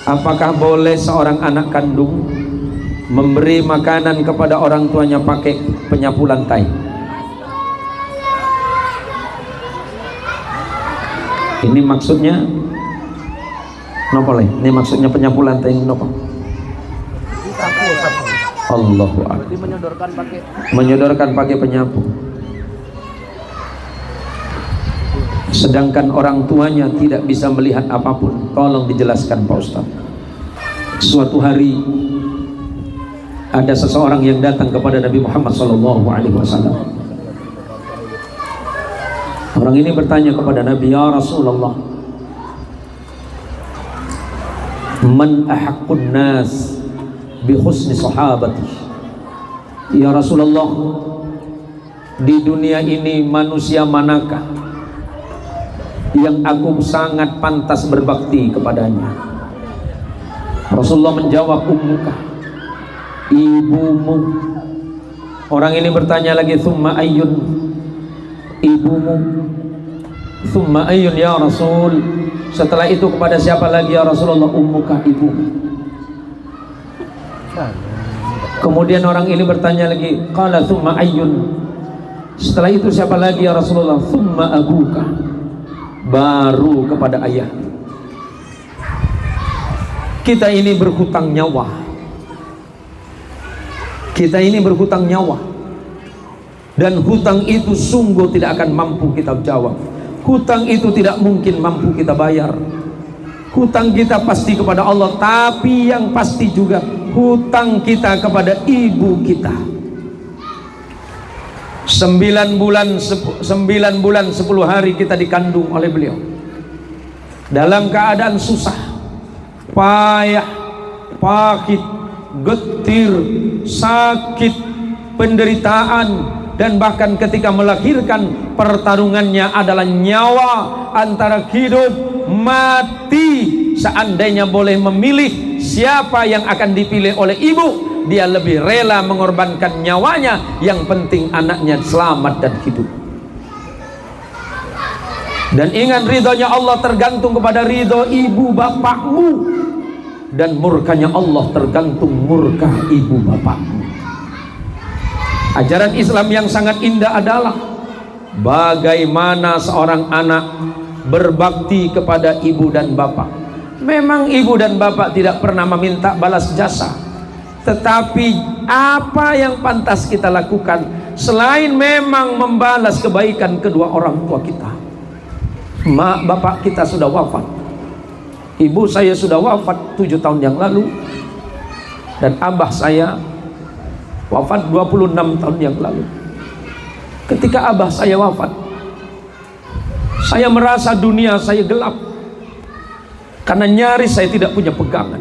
Apakah boleh seorang anak kandung memberi makanan kepada orang tuanya pakai penyapu lantai? Ini maksudnya nopo le? Ini maksudnya penyapu lantai ini nopo? Allahu Akbar. Menyodorkan pakai penyapu. Sedangkan orang tuanya tidak bisa melihat apapun. Tolong dijelaskan Pak Ustaz. Suatu hari ada seseorang yang datang kepada Nabi Muhammad SAW. Orang ini bertanya kepada Nabi, ya Rasulullah, man ahaqqun nas bi husni sahabati? Ya Rasulullah, di dunia ini manusia manakah yang aku sangat pantas berbakti kepadanya? Rasulullah menjawab, ummuka, ibumu. Orang ini bertanya lagi, thumma ayyun? Ibumu. Thumma ayyun ya Rasul? Setelah itu kepada siapa lagi ya Rasulullah? Ummuka, ibumu. Kemudian orang ini bertanya lagi, qala thumma ayyun? Setelah itu siapa lagi ya Rasulullah? Thumma abuka. Baru kepada ayah. Kita ini berhutang nyawa. Kita ini berhutang nyawa. Dan hutang itu sungguh tidak akan mampu kita jawab. Hutang itu tidak mungkin mampu kita bayar. Hutang kita pasti kepada Allah, tapi yang pasti juga hutang kita kepada ibu kita. 9 bulan 10 hari kita dikandung oleh beliau dalam keadaan susah, payah, pahit, getir, sakit, penderitaan, dan bahkan ketika melahirkan pertarungannya adalah nyawa antara hidup mati. Seandainya boleh memilih siapa yang akan dipilih oleh ibu, dia lebih rela mengorbankan nyawanya, yang penting anaknya selamat dan hidup. Dan ingat, ridhonya Allah tergantung kepada ridho ibu bapakmu, dan murkanya Allah tergantung murka ibu bapakmu. Ajaran Islam yang sangat indah adalah bagaimana seorang anak berbakti kepada ibu dan bapak. Memang ibu dan bapak tidak pernah meminta balas jasa, tetapi apa yang pantas kita lakukan selain memang membalas kebaikan kedua orang tua kita? Mak bapak kita sudah wafat. Ibu saya sudah wafat 7 tahun yang lalu, dan abah saya wafat 26 tahun yang lalu. Ketika abah saya wafat, saya merasa dunia saya gelap, karena nyaris saya tidak punya pegangan.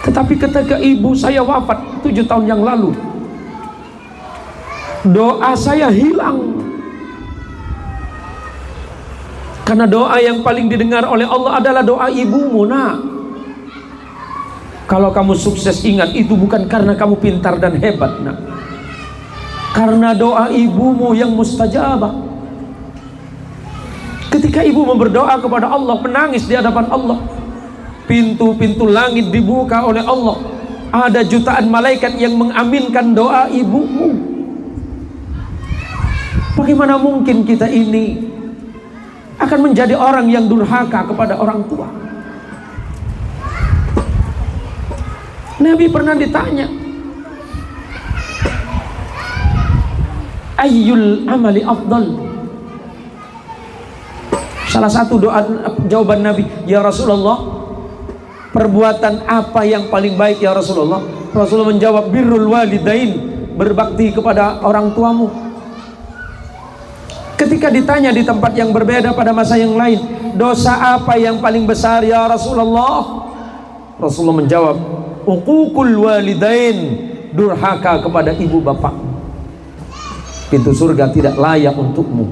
Tetapi ketika ibu saya wafat 7 tahun yang lalu, doa saya hilang. Karena doa yang paling didengar oleh Allah adalah doa ibumu, nak. Kalau kamu sukses, ingat, itu bukan karena kamu pintar dan hebat, nak. Karena doa ibumu yang mustajabah. Ketika ibu berdoa kepada Allah, menangis di hadapan Allah, pintu-pintu langit dibuka oleh Allah. Ada jutaan malaikat yang mengaminkan doa ibumu. Bagaimana mungkin kita ini akan menjadi orang yang durhaka kepada orang tua? Nabi pernah ditanya, ayyul amali afdal? Salah satu doa jawaban Nabi, ya Rasulullah, perbuatan apa yang paling baik ya Rasulullah? Rasulullah menjawab, birrul walidain, berbakti kepada orang tuamu. Ketika ditanya di tempat yang berbeda pada masa yang lain, dosa apa yang paling besar ya Rasulullah? Rasulullah menjawab, uququl walidain, durhaka kepada ibu bapak. Pintu surga tidak layak untukmu.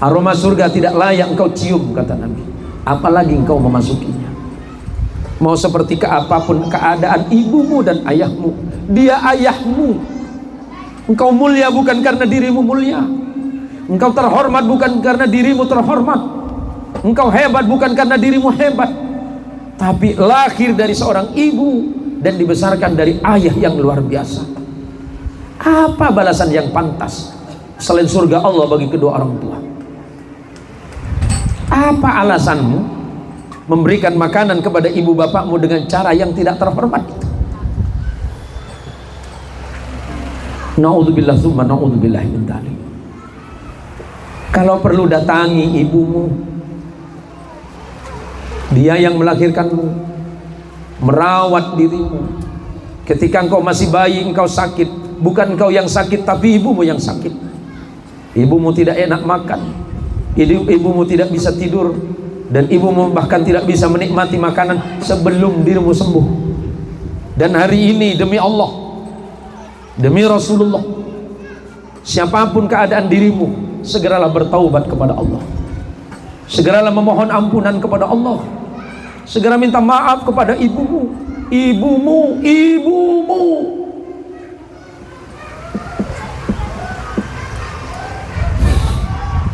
Aroma surga tidak layak engkau cium, kata Nabi, apalagi engkau memasukinya. Mau seperti apapun keadaan ibumu dan ayahmu, dia ayahmu. Engkau mulia bukan karena dirimu mulia, engkau terhormat bukan karena dirimu terhormat, engkau hebat bukan karena dirimu hebat, tapi lahir dari seorang ibu dan dibesarkan dari ayah yang luar biasa. Apa balasan yang pantas selain surga Allah bagi kedua orang tua? Apa alasanmu memberikan makanan kepada ibu bapakmu dengan cara yang tidak terhormat? Na'udzubillah tsumma na'udzubillah min dzalik. Kalau perlu datangi ibumu, dia yang melahirkanmu, merawat dirimu. Ketika engkau masih bayi, engkau sakit, bukan engkau yang sakit tapi ibumu yang sakit. Ibumu tidak enak makan, ibumu tidak bisa tidur, dan ibumu bahkan tidak bisa menikmati makanan sebelum dirimu sembuh. Dan hari ini demi Allah, demi Rasulullah, siapapun keadaan dirimu, segeralah bertaubat kepada Allah, segeralah memohon ampunan kepada Allah, segera minta maaf kepada ibumu.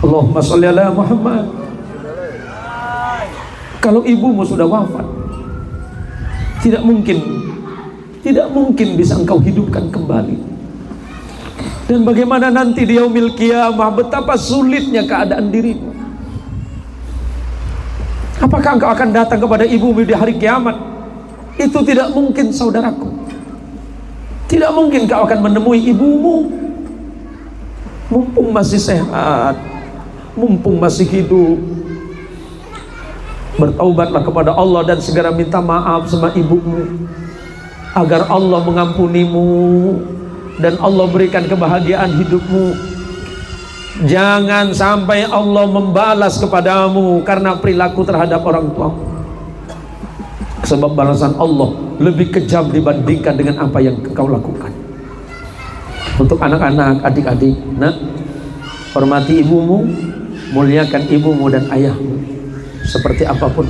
Allahumma sholli ala Muhammad. Kalau ibumu sudah wafat, tidak mungkin bisa engkau hidupkan kembali. Dan bagaimana nanti di yaumil qiyamah, betapa sulitnya keadaan dirimu. Apakah engkau akan datang kepada ibumu di hari kiamat? Itu tidak mungkin, saudaraku. Tidak mungkin kau akan menemui ibumu mumpung masih sehat, mumpung masih hidup. Bertaubatlah kepada Allah dan segera minta maaf sama ibumu, agar Allah mengampunimu dan Allah berikan kebahagiaan hidupmu. Jangan sampai Allah membalas kepadamu karena perilaku terhadap orang tuamu, sebab balasan Allah lebih kejam dibandingkan dengan apa yang kau lakukan. Untuk anak-anak, adik-adik, nak, hormati ibumu, muliakan ibumu dan ayahmu seperti apapun.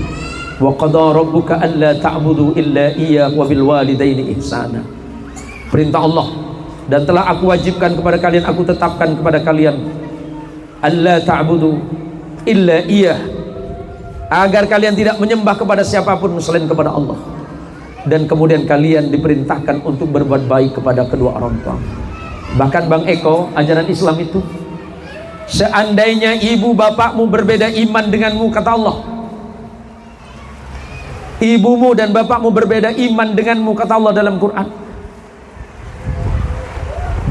Wa qada rabbuka alla ta'budu illa iyyahu wa bil walidaini ihsana. Perintah Allah, dan telah aku wajibkan kepada kalian, aku tetapkan kepada kalian, alla ta'budu illa iyyah, agar kalian tidak menyembah kepada siapapun selain kepada Allah. Dan kemudian kalian diperintahkan untuk berbuat baik kepada kedua orang tua. Bahkan Bang Eko, ajaran Islam itu, seandainya ibu bapakmu berbeda iman denganmu, kata Allah, ibumu dan bapakmu berbeda iman denganmu, kata Allah dalam Quran,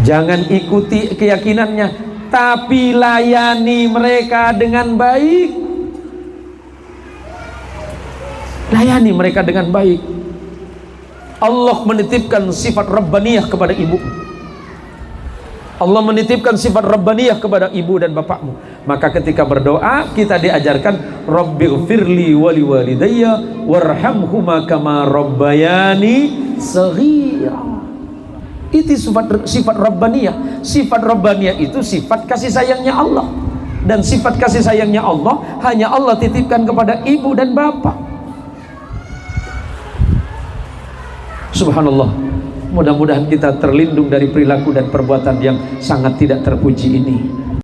jangan ikuti keyakinannya, tapi layani mereka dengan baik. Layani mereka dengan baik. Allah menitipkan sifat Rabbaniyah kepada ibu. Allah menitipkan sifat Rabbaniyah kepada ibu dan bapakmu. Maka ketika berdoa, kita diajarkan Rabbighfirli wali walidayya warhamhuma kama rabbayani shaghira. Itu sifat Rabbaniyah. Sifat Rabbaniyah itu sifat kasih sayangnya Allah. Dan sifat kasih sayangnya Allah hanya Allah titipkan kepada ibu dan bapak. Subhanallah, mudah-mudahan kita terlindung dari perilaku dan perbuatan yang sangat tidak terpuji ini.